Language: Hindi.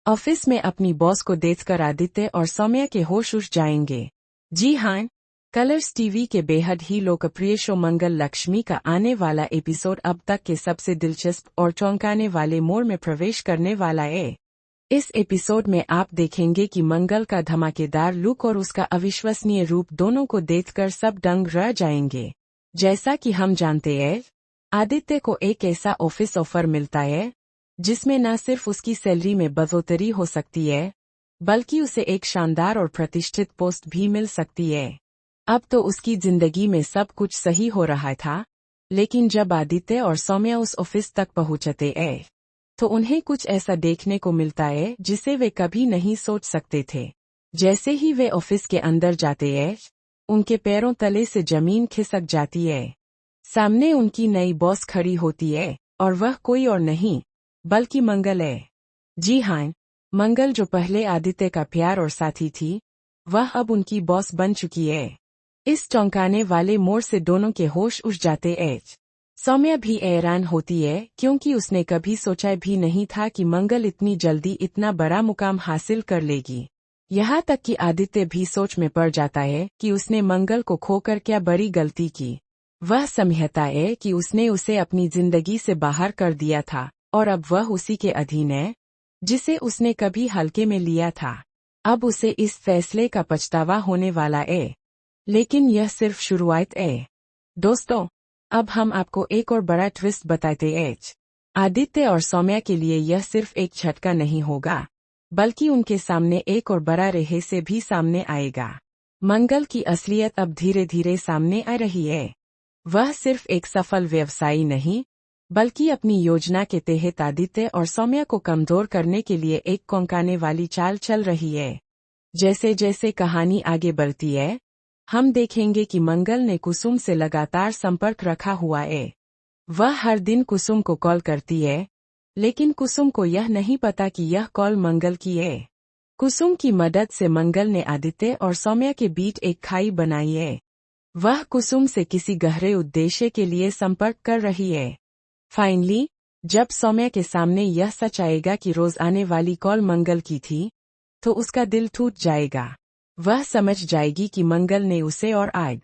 ऑफिस में अपनी बॉस को देखकर आदित्य और सौम्या के होश उड़ जाएंगे। जी हाँ, कलर्स टीवी के बेहद ही लोकप्रिय शो मंगल लक्ष्मी का आने वाला एपिसोड अब तक के सबसे दिलचस्प और चौंकाने वाले मोड़ में प्रवेश करने वाला है। इस एपिसोड में आप देखेंगे कि मंगल का धमाकेदार लुक और उसका अविश्वसनीय रूप दोनों को देखकर सब दंग रह जाएंगे। जैसा कि हम जानते हैं, आदित्य को एक ऐसा ऑफिस ऑफर मिलता है जिसमें न सिर्फ उसकी सैलरी में बढ़ोतरी हो सकती है, बल्कि उसे एक शानदार और प्रतिष्ठित पोस्ट भी मिल सकती है। अब तो उसकी जिंदगी में सब कुछ सही हो रहा था, लेकिन जब आदित्य और सौम्या उस ऑफिस तक पहुंचते हैं, तो उन्हें कुछ ऐसा देखने को मिलता है जिसे वे कभी नहीं सोच सकते थे। जैसे ही वे ऑफिस के अंदर जाते हैं, उनके पैरों तले से जमीन खिसक जाती है। सामने उनकी नई बॉस खड़ी होती है, और वह कोई और नहीं बल्कि मंगल है। जी हाँ, मंगल जो पहले आदित्य का प्यार और साथी थी, वह अब उनकी बॉस बन चुकी है। इस चौंकाने वाले मोड़ से दोनों के होश उड़ जाते हैं। सौम्या भी हैरान होती है क्योंकि उसने कभी सोचा भी नहीं था कि मंगल इतनी जल्दी इतना बड़ा मुकाम हासिल कर लेगी। यहाँ तक कि आदित्य भी सोच में पड़ जाता है कि उसने मंगल को खोकर क्या बड़ी गलती की। वह समझता है कि उसने उसे अपनी जिंदगी से बाहर कर दिया था और अब वह उसी के अधीन है जिसे उसने कभी हल्के में लिया था। अब उसे इस फैसले का पछतावा होने वाला है, लेकिन यह सिर्फ शुरुआत है। दोस्तों, अब हम आपको एक और बड़ा ट्विस्ट बताते हैं। आदित्य और सौम्या के लिए यह सिर्फ एक झटका नहीं होगा, बल्कि उनके सामने एक और बड़ा रहस्य भी सामने आएगा। मंगल की असलियत अब धीरे धीरे सामने आ रही है। वह सिर्फ एक सफल व्यवसायी नहीं, बल्कि अपनी योजना के तहत आदित्य और सौम्या को कमजोर करने के लिए एक चौंकाने वाली चाल चल रही है। जैसे जैसे कहानी आगे बढ़ती है, हम देखेंगे कि मंगल ने कुसुम से लगातार संपर्क रखा हुआ है। वह हर दिन कुसुम को कॉल करती है, लेकिन कुसुम को यह नहीं पता कि यह कॉल मंगल की है। कुसुम की मदद से मंगल ने आदित्य और सौम्या के बीच एक खाई बनाई है। वह कुसुम से किसी गहरे उद्देश्य के लिए संपर्क कर रही है। फाइनली, जब सौम्या के सामने यह सच आएगा कि रोज आने वाली कॉल मंगल की थी, तो उसका दिल टूट जाएगा। वह समझ जाएगी कि मंगल ने उसे और आग